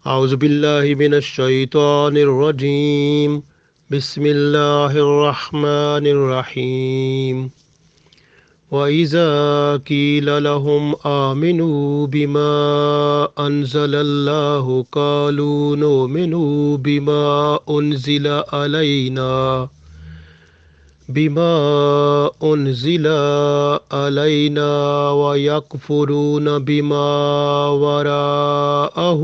أعوذ بالله من الشيطان الرجيم بسم الله الرحمن الرحيم وإذا قيل لهم آمنوا بما أنزل الله قالوا نؤمن بما أنزل علينا ويكفرون بما وراءه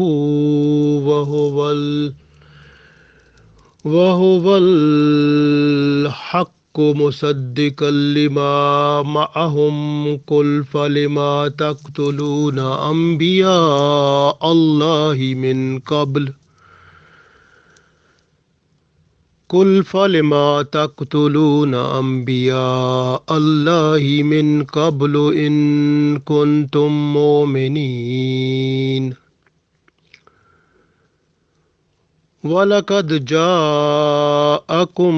وهو ال وهو الحق مصدقا لما معهم قل فلما تقتلون أنبياء الله من قبل قل فلما تقتلون أنبياء الله من قبل إن كنتم مؤمنين ولقد جاءكم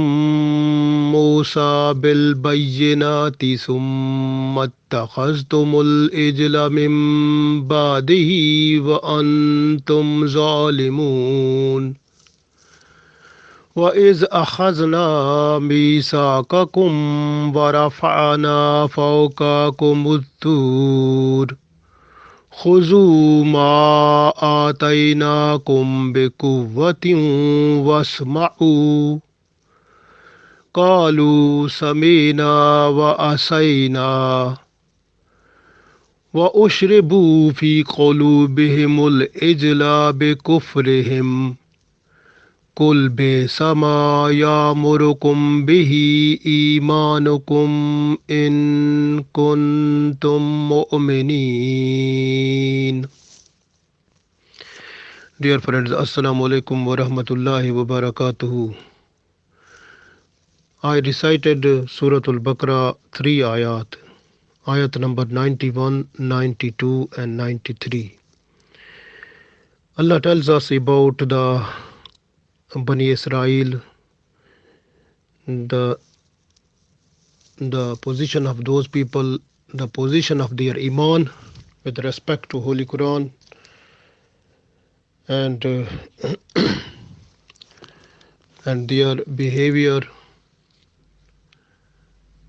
موسى بالبينات ثم اتخذتم العجل من بعده وأنتم ظالمون وإذ أخذنا ميثاقكم ورفعنا فوقكم الطور خذوا ما آتيناكم بقوة واسمعوا قالوا سمعنا وعصينا وأشربوا في قلوبهم العجل بكفرهم قل بئس ما يأمركم به إيمانكم إن كنتم مؤمنين. Dear friends, Assalamu alaikum wa rahmatullahi wa barakatuhu. I recited Surah Al-Baqarah 3 ayat, ayat number 91, 92 and 93. Allah tells us about the Bani Israel, the position of those people, the position of their iman with respect to Holy Quran, and and their behavior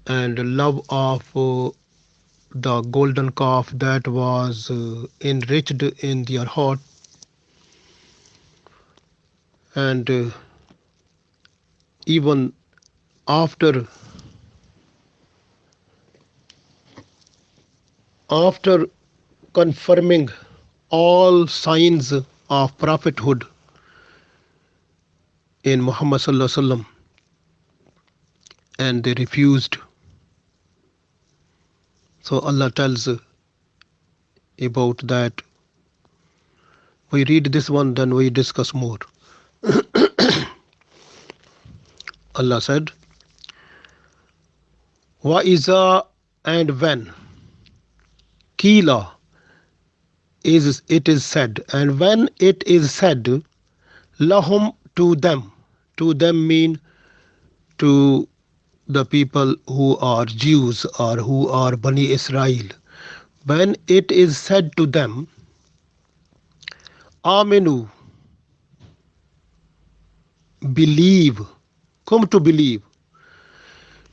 and love of the golden calf that was enriched in their heart, and even after confirming all signs of prophethood in Muhammad sallallahu alaihi wasallam, and they refused. So Allah tells about that. We read this one, then we discuss more. Allah said, Wa iza, and when, Kila, it is said, and when it is said, Lahum, to them mean to the people who are Jews or who are Bani Israel. When it is said to them, Aminu, believe, come to believe,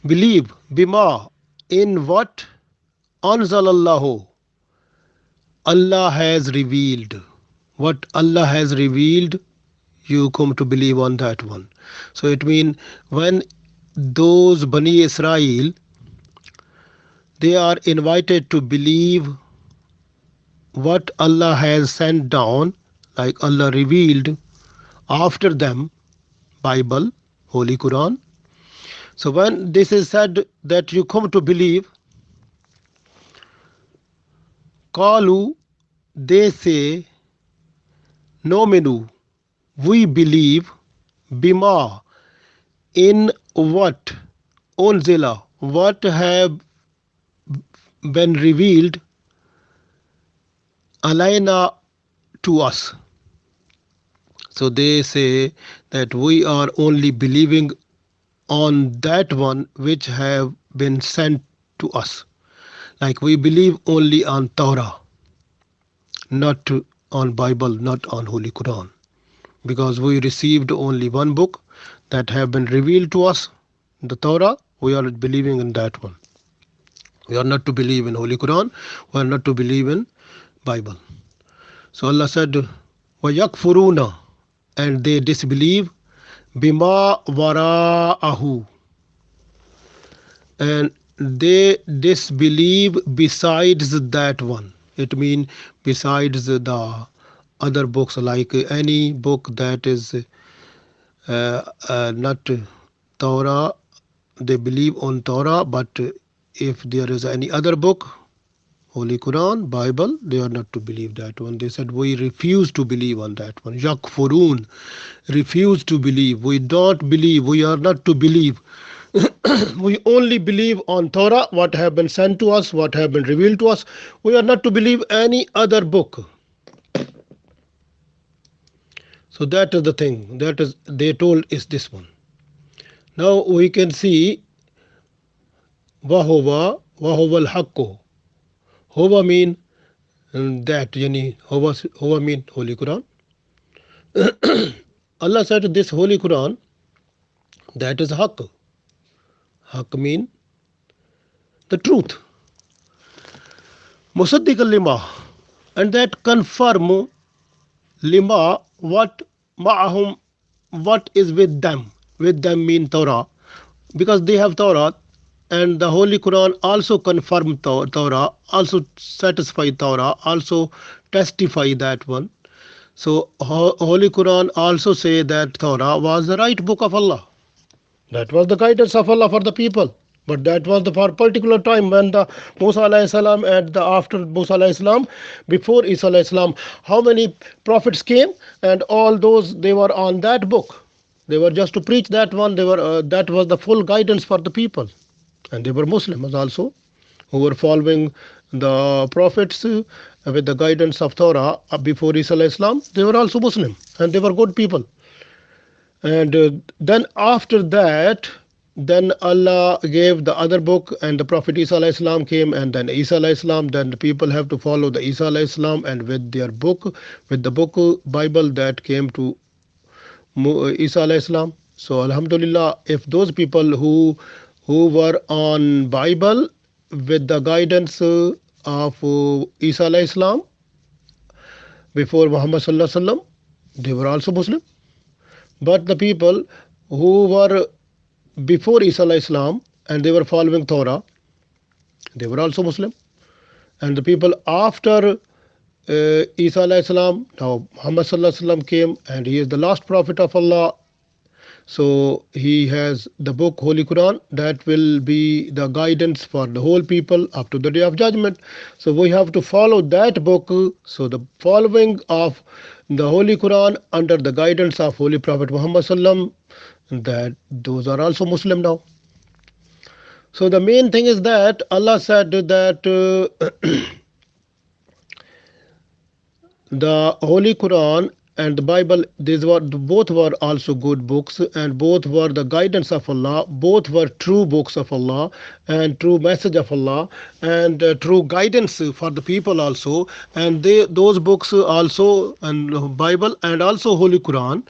bima, in what, anzalallahu, Allah has revealed. What Allah has revealed, you come to believe on that one. So it means when those Bani Israel, they are invited to believe what Allah has sent down, like Allah revealed after them, Bible, Holy Quran. So when this is said that you come to believe, Qalu, they say, Nominu, we believe, Bima, in what, Unzila, what have been revealed, Alayna, to us. So they say that we are only believing on that one which have been sent to us. Like we believe only on Torah, not on Bible, not on Holy Quran, because we received only one book that have been revealed to us, the Torah. We are believing in that one. We are not to believe in Holy Quran. We are not to believe in Bible. So Allah said, وَيَكْفُرُونَ, and they disbelieve, بِمَا وَرَاءَهُ, and they disbelieve besides that one. It means besides the other books, like any book that is not Torah, they believe on Torah, but if there is any other book, Holy Quran, Bible, they are not to believe that one. They said, we refuse to believe on that one. Yakfurun, refuse to believe. We don't believe. We are not to believe. We only believe on Torah, what have been sent to us, what have been revealed to us. We are not to believe any other book. So that is the thing. That is, they told is this one. Now we can see Wahova al-Haqqo. Hova mean that, yani Hova mean Holy Quran. Allah said this Holy Quran, that is Haqq. Haqq mean the truth. Musaddiqan lima, and that confirm lima, what ma'ahum, what is with them. With them mean Torah, because they have Torah, and the Holy Quran also confirm Torah, also satisfy Torah, also testify that one. So Holy Quran also say that Torah was the right book of Allah. That was the guidance of Allah for the people. But that was the for particular time when the Musa alayhi salam and the after Musa alayhi salam, before Isa alayhi salam, how many prophets came, and all those they were on that book. They were just to preach that one. They were that was the full guidance for the people, and they were Muslims also, who were following the prophets with the guidance of Torah before Isa alayhi salam. They were also Muslim, and they were good people. And then after that, then Allah gave the other book, and the Prophet Isa alayhi salam came, and then Isa alayhi salam. Then the people have to follow the Isa alayhi salam, and with their book, with the book Bible that came to Isa alayhi salam. So Alhamdulillah, if those people who were on Bible with the guidance of Isa alayhi salam before Muhammad sallallahu alaihi wasallam, they were also Muslim. But the people who were before Isa alayhi salam and they were following Torah, they were also Muslim. And the people after Isa alayhi salam, now Muhammad sallallahu alaihi wasallam came, and he is the last prophet of Allah. So he has the book Holy Quran that will be the guidance for the whole people up to the day of judgment. So we have to follow that book. So the following of the Holy Quran under the guidance of Holy Prophet Muhammad sallam, that those are also Muslim now. So the main thing is that Allah said that the Holy Quran and the Bible, these were both were also good books, and both were the guidance of Allah. Both were true books of Allah and true message of Allah, and true guidance for the people also. And those books also, and Bible and also Holy Quran.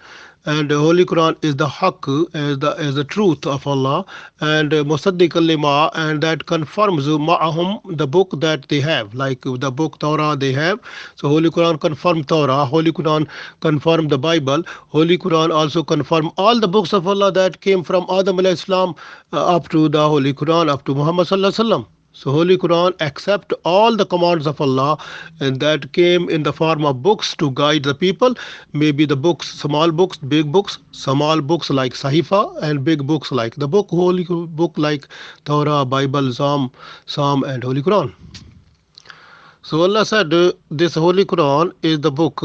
And Holy Quran is the haqq, as the truth of Allah, and musaddiq lima, and that confirms ma'ahum, the book that they have, like the book Torah they have. So Holy Quran confirm Torah, Holy Quran confirm the Bible, Holy Quran also confirm all the books of Allah that came from Adam alayhi salam up to the Holy Quran, up to Muhammad sallallahu alaihi wasallam. So Holy Quran accept all the commands of Allah, and that came in the form of books to guide the people. Maybe the books, small books, big books, small books like Sahifa, and big books like the book, Holy book like Torah, Bible, Psalm, and Holy Quran. So Allah said this Holy Quran is the book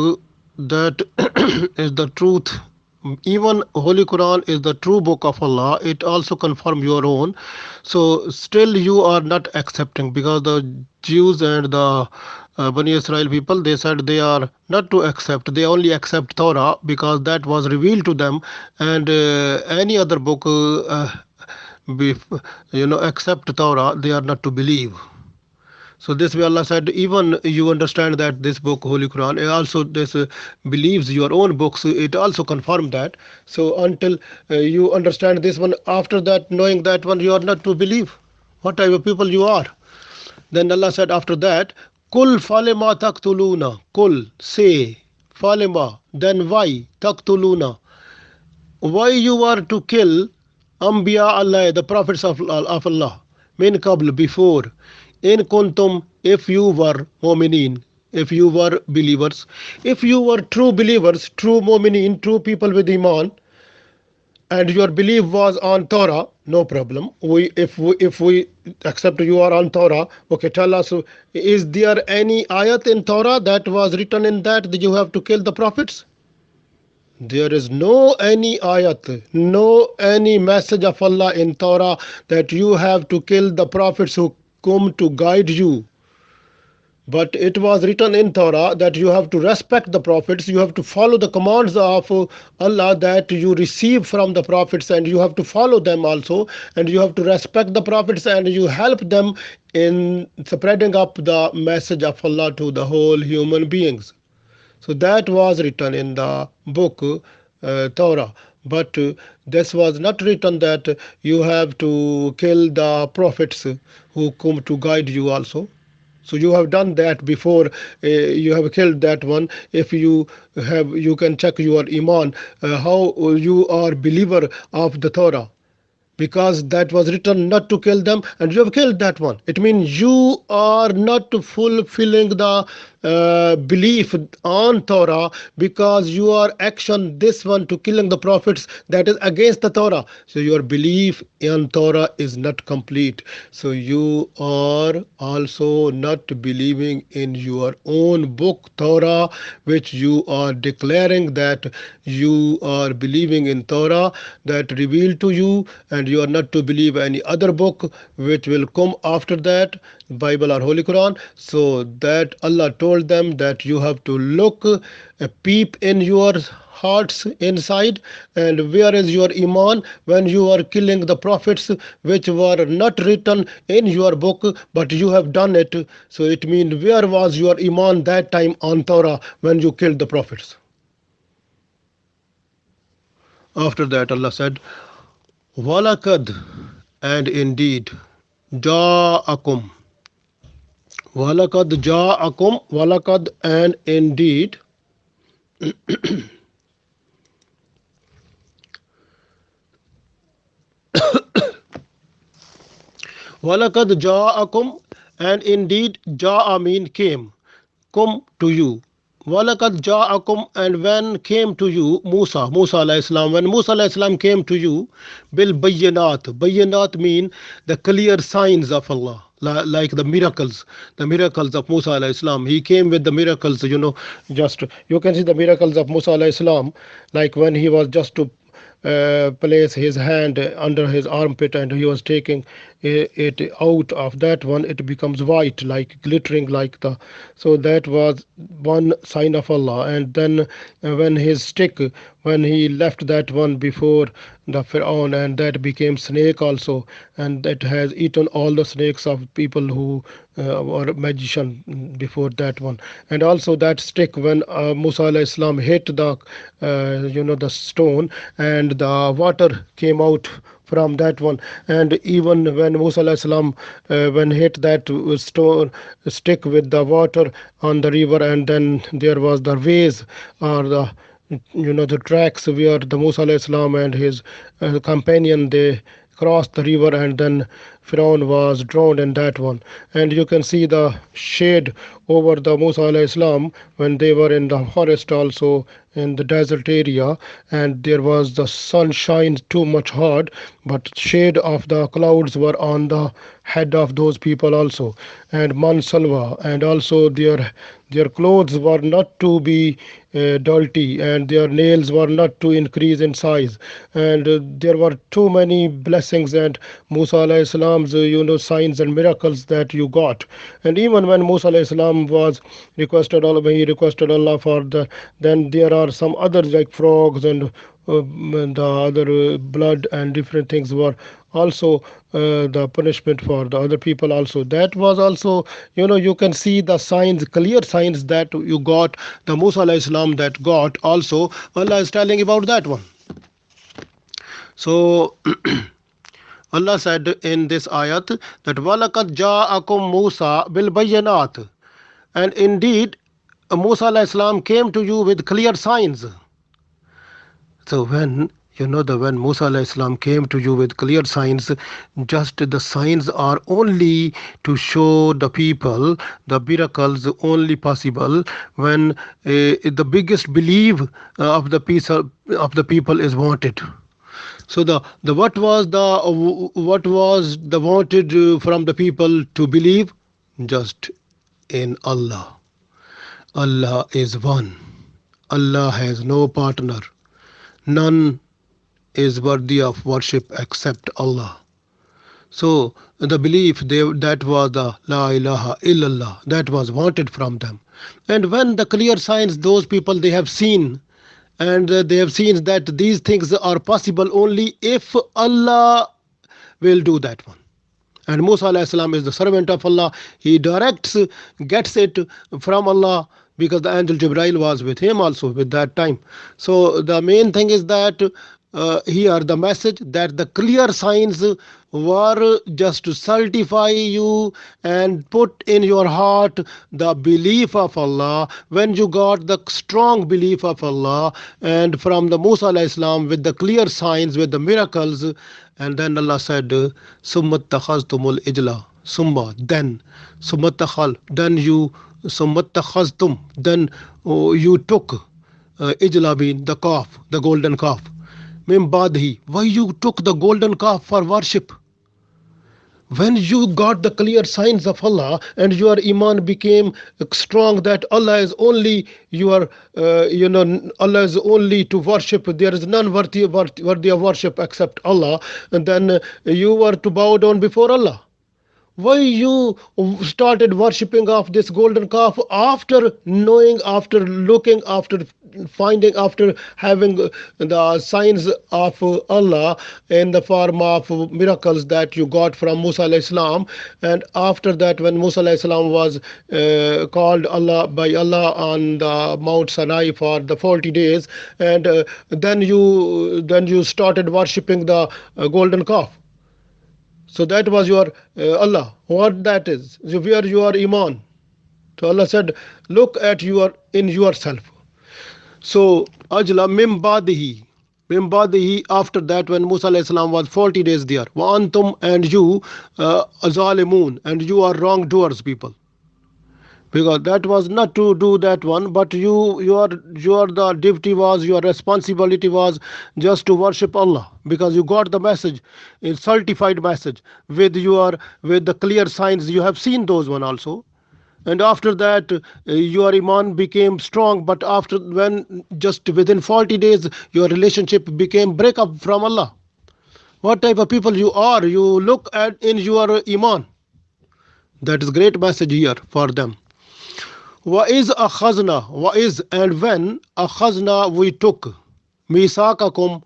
that is the truth. Even Holy Quran is the true book of Allah. It also confirms your own. So still you are not accepting, because the Jews and the Bani Israel people, they said they are not to accept. They only accept Torah because that was revealed to them, and any other book, except Torah, they are not to believe. So this way Allah said, even you understand that this book, Holy Quran, also this believes your own books, it also confirmed that. So until you understand this one, after that, knowing that one, you are not to believe. What type of people you are? Then Allah said after that, Kul falema taktuluna. Kul, say, falema, then why? Taktuluna. Why you are to kill Ambiya Allah, the prophets of Allah, min qabl, before, in kuntum, if you were mu'minin, if you were believers, if you were true believers, true mu'minin, true people with iman, and your belief was on Torah, no problem. If we accept you are on Torah, okay, tell us, is there any ayat in Torah that was written in that you have to kill the prophets? There is no any ayat, no any message of Allah in Torah that you have to kill the prophets who come to guide you. But it was written in Torah that you have to respect the prophets, you have to follow the commands of Allah that you receive from the prophets, and you have to follow them also, and you have to respect the prophets, and you help them in spreading up the message of Allah to the whole human beings. So that was written in the book Torah. But this was not written that you have to kill the prophets who come to guide you also. So you have done that before, you have killed that one. If you have, you can check your iman, how you are believer of the Torah, because that was written not to kill them, and you have killed that one. It means you are not fulfilling the belief on Torah, because your action, this one, to killing the prophets, that is against the Torah. So your belief in Torah is not complete. So you are also not believing in your own book Torah, which you are declaring that you are believing in Torah that revealed to you, and you are not to believe any other book which will come after that, Bible or Holy Quran. So that Allah told them that you have to look, a peep in your hearts inside, and where is your iman when you are killing the prophets which were not written in your book, but you have done it. So it means, where was your iman that time on Torah when you killed the prophets? After that Allah said, Walakad, and indeed, Ja'akum. Walakad Ja'akum, Walakad, and indeed, Walakad Ja'akum, and indeed, Ja'a mean came, come to you. Walakad Ja'akum, and when came to you Musa alayhi salam, when Musa alayhi salam came to you, bil bayyinat. Bayyinat mean the clear signs of Allah, like the miracles of Musa alayhi salam. He came with the miracles, just you can see the miracles of Musa alayhi salam, like when he was just to place his hand under his armpit, and he was taking it out of that one, it becomes white, like glittering, like the, so that was one sign of Allah. And then when his stick, when he left that one before the Pharaoh, and that became snake also, and that has eaten all the snakes of people who were magician before that one. And also that stick, when Musa alayhi salam hit the the stone, and the water came out from that one. And even when Musa alayhi salam when hit that stone stick with the water on the river, and then there was the ways, or the the tracks where the Musa alayhi salam and his companion, they crossed the river, and then Pharaoh was drowned in that one. And you can see the shade over the Musa alayhi salam when they were in the forest, also in the desert area, and there was the sunshine too much hard, but shade of the clouds were on the head of those people also. And mansalva, and also their clothes were not to be dirty, and their nails were not to increase in size. And there were too many blessings and Musa alayhi salam's signs and miracles that you got. And even when Musa alayhi salam was requested Allah, when he requested Allah for the, then there are some others like frogs and the other blood and different things were also the punishment for the other people also. That was also, you can see the signs, clear signs that you got, the Musa alayhi salam that got also. Allah is telling about that one. So Allah said in this ayat that وَلَقَدْ جَاءَكُمْ مُوسَى بِالْبَيِّنَاتِ, and indeed Musa alayhi salam came to you with clear signs. So when when Musa alayhi salam came to you with clear signs, just the signs are only to show the people the miracles only possible when the biggest belief of the peace of the people is wanted. So the what was the wanted from the people to believe? Just in Allah. Allah is one. Allah has no partner. None is worthy of worship except Allah. So the belief that was the La ilaha illallah, that was wanted from them. And when the clear signs those people they have seen, and they have seen that these things are possible only if Allah will do that one. And Musa alayhi salam is the servant of Allah. He gets it from Allah, because the angel Jibril was with him also with that time. So the main thing is that here the message that the clear signs were just to certify you and put in your heart the belief of Allah. When you got the strong belief of Allah and from the Musa alayhi salam with the clear signs, with the miracles, and then Allah said, summa takhaztumul ijla, summa, then, summa takhal, then you, summa takhaztum, then you took ijla, being the calf, the golden calf. Mim badhi, why you took the golden calf for worship? When you got the clear signs of Allah and your iman became strong that Allah is only your, Allah is only to worship, there is none worthy of worship except Allah, and then you were to bow down before Allah. Why you started worshipping of this golden calf after knowing, after looking, after finding, after having the signs of Allah in the form of miracles that you got from Musa alayhi salam? And after that, when Musa alayhi salam was called Allah by Allah on the Mount Sinai for the 40 days, and then you started worshipping the golden calf. So that was your Allah. What that is? Where your iman. So Allah said, look at in yourself. So ajla mim badihi, after that when Musa alayhi salam was 40 days there. Wa antum, and you zalimun, and you are wrongdoers people. Because that was not to do that one, but your the duty was, your responsibility was just to worship Allah, because you got the message, a certified message with the clear signs. You have seen those one also. And after that your iman became strong, but after when just within 40 days your relationship became break up from Allah. What type of people you are? You look at in your iman. That is great message here for them. Wa is, and when akhazna, we took, misakakum,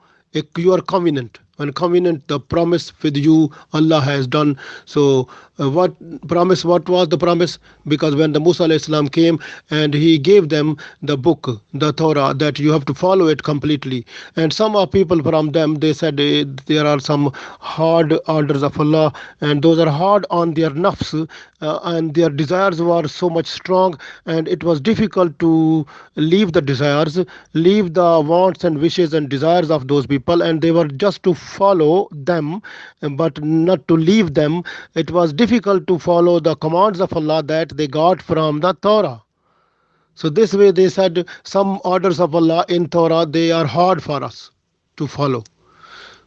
your covenant. When covenant, the promise with you Allah has done. So what promise? What was the promise? Because when the Musa alayhi salam came and he gave them the book, the Torah, that you have to follow it completely. And some of people from them, they said there are some hard orders of Allah, and those are hard on their nafs, and their desires were so much strong, and it was difficult to leave the desires, leave the wants and wishes and desires of those people, and they were just to follow them, but not to leave them. It was difficult to follow the commands of Allah that they got from the Torah. So this way they said some orders of Allah in Torah, they are hard for us to follow.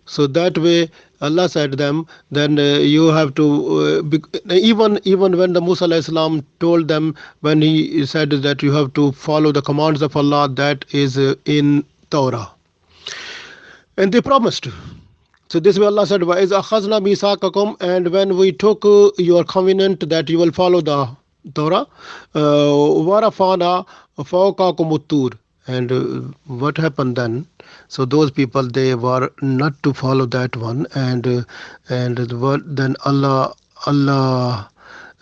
So that way Allah said them, then you have to even when the Musa alayhi salam told them, when he said that you have to follow the commands of Allah that is in Torah, and they promised. So this way Allah said, wa iz akhazna misakakum, and when we took your covenant that you will follow the Torah, warafana fawqakum tur, And what happened then? So those people, they were not to follow that one, then Allah,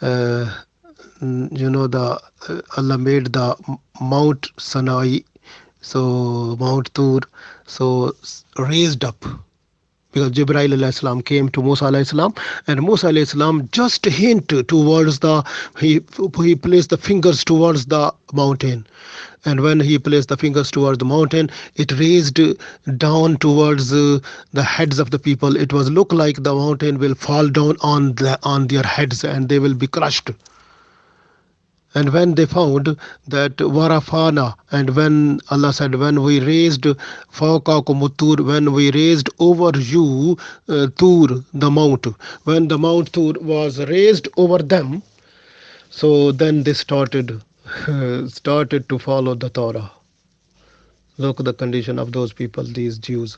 uh, the Allah made the Mount Sinai, so Mount Tur, so raised up, because Jibril alayhi salam came to Musa alayhi salam, and Musa alayhi salam just hint towards he placed the fingers towards the mountain, and when he placed the fingers towards the mountain, it raised down towards the heads of the people. It was look like the mountain will fall down on their heads and they will be crushed. And when they found that Warafana, and when Allah said, when we raised Fawqakum, when we raised over you Tur, the mount, when the Mount Tur was raised over them, so then they started to follow the Torah. Look at the condition of those people, these Jews.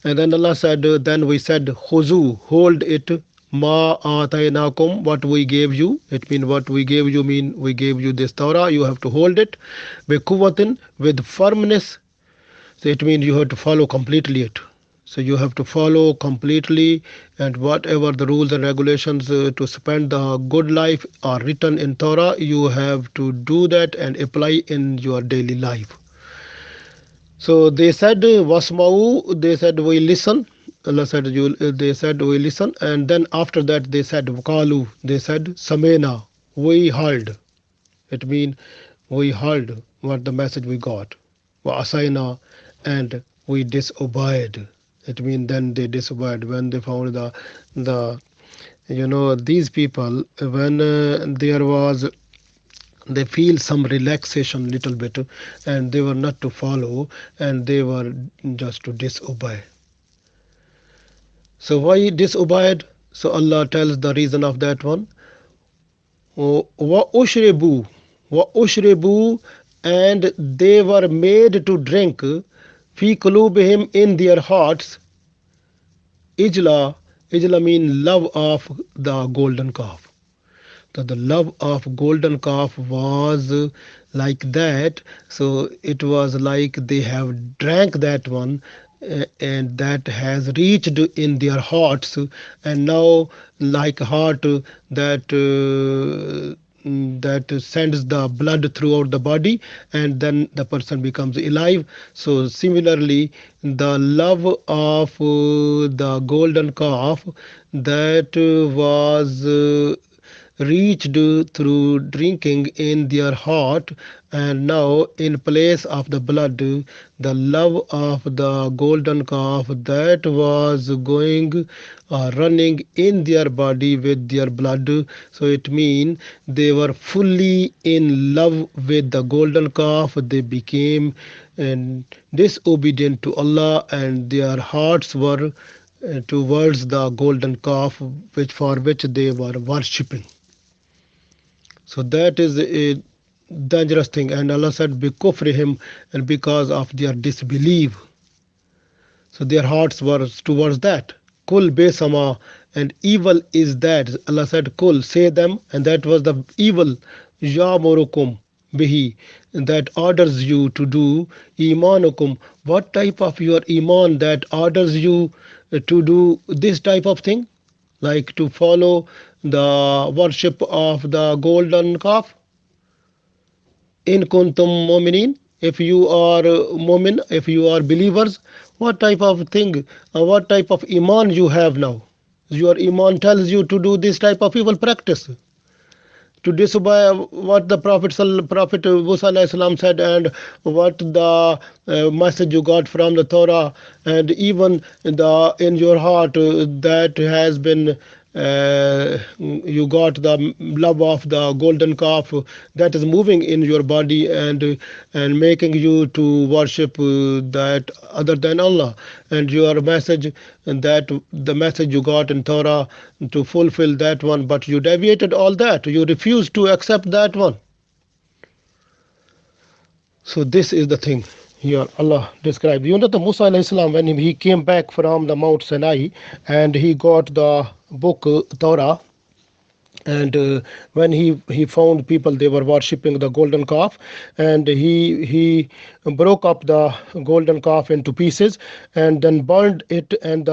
And then Allah said, then we said, Khuzu, hold it, ma ataynakum, what we gave you. It means what we gave you mean we gave you this Torah, you have to hold it. Bikuwatin, with firmness. So it means you have to follow completely it. So you have to follow completely, and whatever the rules and regulations to spend the good life are written in Torah, you have to do that and apply in your daily life. So they said, Wasma'u, they said, we listen. Allah said, they said, we listen. And then after that, they said, Wakalu, they said, Samena, we heard. It means we heard what the message we got. Wa asaina, and we disobeyed. It means then they disobeyed when they found these people, when they feel some relaxation little bit, and they were not to follow, and they were just to disobey. So why disobeyed? So Allah tells the reason of that one. Wa ushribu, and they were made to drink, fi qulubihim, in their hearts, ijla mean love of the golden calf. That the love of golden calf was like that. So it was like they have drank that one, and that has reached in their hearts, and now like heart that sends the blood throughout the body, and then the person becomes alive. So similarly, the love of the golden calf, that was reached through drinking in their heart, and now in place of the blood, the love of the golden calf, that was going running in their body with their blood. So it means they were fully in love with the golden calf. They became disobedient to Allah, and their hearts were towards the golden calf, for which they were worshipping. So that is a dangerous thing. And Allah said, Bikufrihim, and because of their disbelief. So their hearts were towards that. Kul besama, and evil is that. Allah said, Kul, say them, and that was the evil. Yamurukum bihi, that orders you to do. Imanukum, what type of your iman that orders you to do this type of thing? Like to follow the worship of the golden calf. In kuntum mu'minin, if you are mu'min, if you are believers, what type of thing, what type of iman you have now? Your iman tells you to do this type of evil practice, to disobey what the Prophet Musa alayhi salam said, and what the message you got from the Torah, and even in your heart that has been you got the love of the golden calf, that is moving in your body, and making you to worship that other than Allah, and your message, and that the message you got in Torah, to fulfill that one, but you deviated all that, you refused to accept that one. So this is the thing here Allah described. The Musa alayhi salam, when he came back from the Mount Sinai, and he got the book Torah, And when he found people, they were worshipping the golden calf, and he broke up the golden calf into pieces and then burned it. And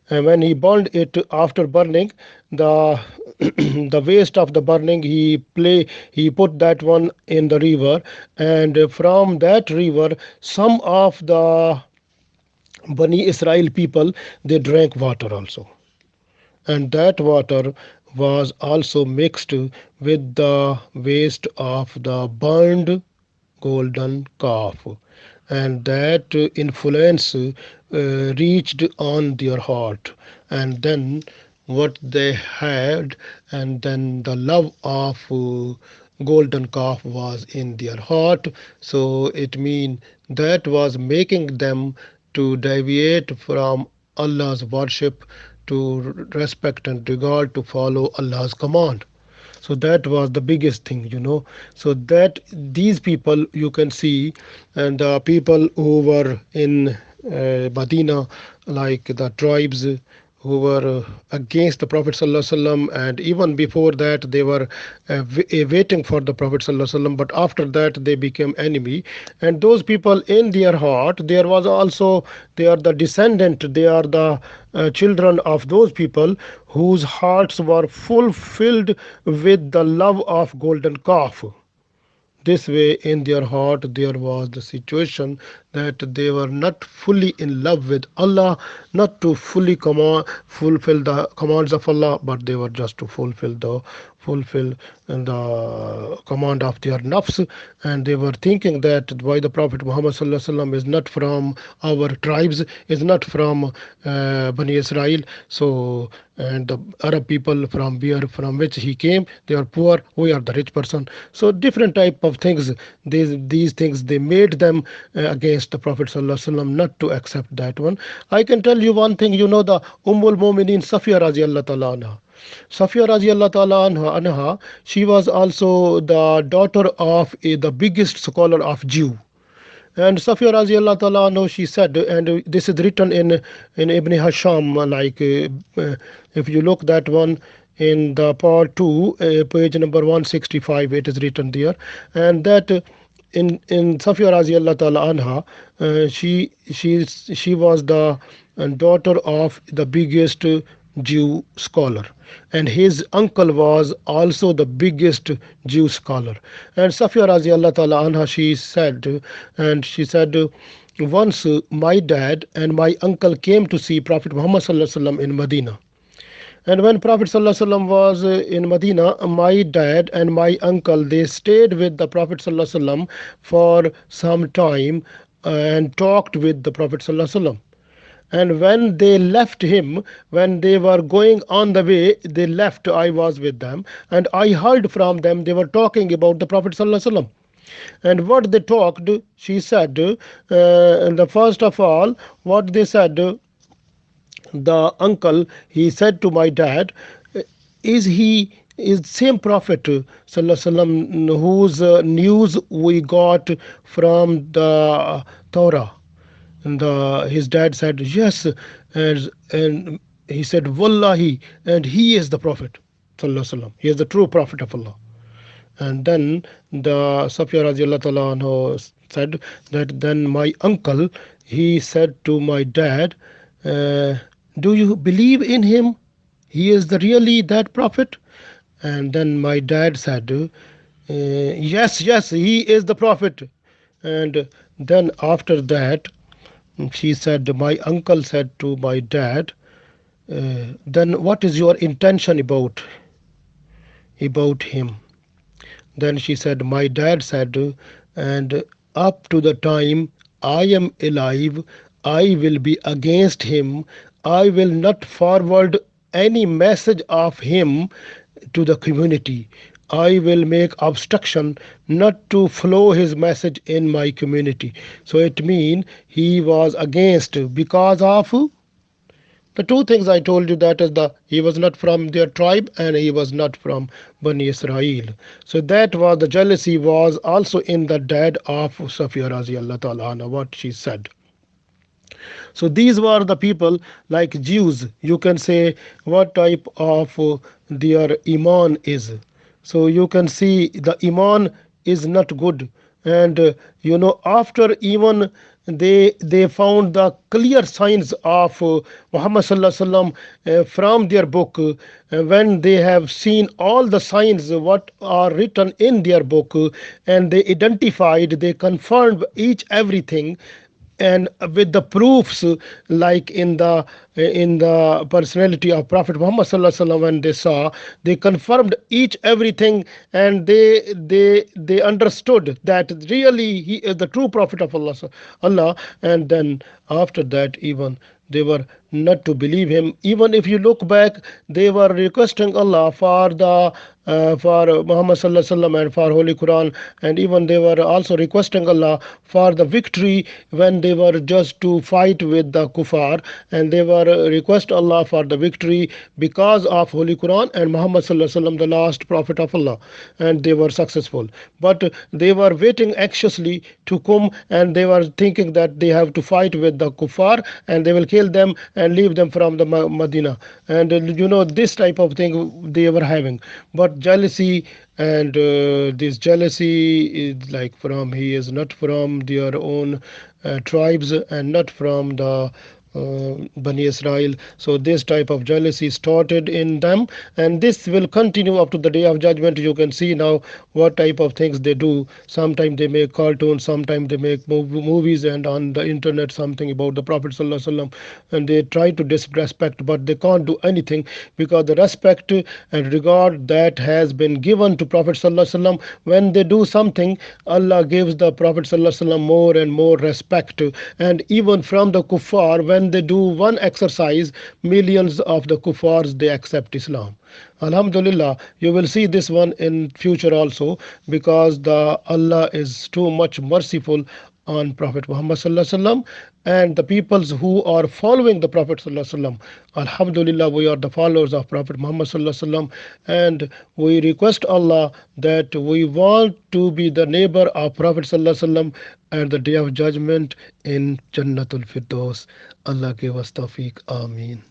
when he burned it, after burning the the waste of the burning, he put that one in the river, and from that river some of the Bani Israel people, they drank water also, and that water was also mixed with the waste of the burned golden calf, and that influence reached on their heart. And then what they had, and then the love of golden calf was in their heart. So it means that was making them to deviate from Allah's worship, to respect and regard, to follow Allah's command. So that was the biggest thing. So that these people you can see, and the people who were in Medina, like the tribes who were against the Prophet ﷺ, and even before that they were waiting for the Prophet ﷺ, but after that they became enemy. And those people, in their heart there was also, they are the descendant, they are the children of those people whose hearts were fulfilled with the love of golden calf. This way, in their heart, there was the situation that they were not fully in love with Allah, not to fully fulfill the commands of Allah, but they were just to fulfill the command of their nafs. And they were thinking that why the Prophet Muhammad is not from our tribes, is not from Bani Israel. So, and the Arab people from which he came, they are poor, we are the rich person. So different type of things, these things, they made them against the Prophet ﷺ, not to accept that one. I can tell you one thing, the Ummul Mu'minin Safiya radiallahu ta'ala anha. Safiya radiallahu ta'ala anha, she was also the daughter of the biggest scholar of Jew. And Safiya radiallahu ta'ala anha, she said, and this is written in Ibn Hasham, like if you look that one in the part 2, page number 165, it is written there. And that in Safiya radiallahu ta'ala anha, she was the daughter of the biggest Jew scholar, and his uncle was also the biggest Jew scholar. And Safiya radiallahu ta'ala anha, she said, once my dad and my uncle came to see Prophet Muhammad sallallahu alaihi wasallam in Medina. And when Prophet sallallahu alaihi wasallam was in Medina, my dad and my uncle, they stayed with the Prophet sallallahu alaihi wasallam for some time and talked with the Prophet sallallahu alaihi wasallam. And when they left him, when they were going on the way, they left, I was with them, and I heard from them, they were talking about the Prophet sallallahu alaihi wasallam. And what they talked, she said, and the first of all, what they said, the uncle, he said to my dad, is same Prophet sallallahu alaihi wasallam whose news we got from the Torah? And his dad said, yes. And he said, Wallahi, and he is the Prophet sallallahu alaihi wasallam. He is the true Prophet of Allah. And then the Safiya radiallahu ta'ala anhu said that then my uncle, he said to my dad, do you believe in him? He is the really that Prophet? And then my dad said, yes, he is the Prophet. And then after that, she said, my uncle said to my dad, then what is your intention about him? Then she said, my dad said, and up to the time I am alive, I will be against him. I will not forward any message of him to the community. I will make obstruction not to flow his message in my community. So it means he was against because of the two things I told you, that is he was not from their tribe and he was not from Bani Israel. So that was the jealousy was also in the dad of Safiya radiallahu ta'ala anha, what she said. So these were the people like Jews. You can say what type of their iman is. So you can see the iman is not good, and after even they found the clear signs of Muhammad sallallahu alaihi wasallam from their book, when they have seen all the signs what are written in their book, and they identified, they confirmed each everything, and with the proofs, like in the personality of Prophet Muhammad sallallahu alaihi wasallam, when they saw, they confirmed each everything, and they understood that really he is the true prophet of Allah. And then after that, even they were not to believe him. Even if you look back, they were requesting Allah for the for Muhammad sallallahu alaihi wasallam and for Holy Quran, and even they were also requesting Allah for the victory when they were just to fight with the kuffar, and they were request Allah for the victory because of Holy Quran and Muhammad sallallahu alaihi wasallam, the last prophet of Allah, and they were successful. But they were waiting anxiously to come, and they were thinking that they have to fight with the kuffar and they will kill them and leave them from the Medina, and this type of thing they were having. But jealousy, and this jealousy is like from, he is not from their own tribes and not from the Bani Israel. So this type of jealousy started in them, and this will continue up to the day of judgment. You can see now what type of things they do. Sometimes they make cartoons, sometimes they make movies, and on the internet something about the Prophet sallallahu alaihi wasallam, and they try to disrespect, but they can't do anything, because the respect and regard that has been given to Prophet sallallahu alaihi wasallam, when they do something, Allah gives the Prophet sallallahu alaihi wasallam more and more respect. And even from the kuffar, when they do one exercise, millions of the kuffars they accept Islam. Alhamdulillah, you will see this one in future also, because the Allah is too much merciful on Prophet Muhammad sallallahu alaihi wasallam, and the peoples who are following the Prophet sallallahu alaihi wasallam. Alhamdulillah, we are the followers of Prophet Muhammad sallallahu alaihi wasallam, and we request Allah that we want to be the neighbor of Prophet sallallahu alaihi wasallam at the day of judgment in Jannatul Firdaus. Allah give us tawfiq. Ameen.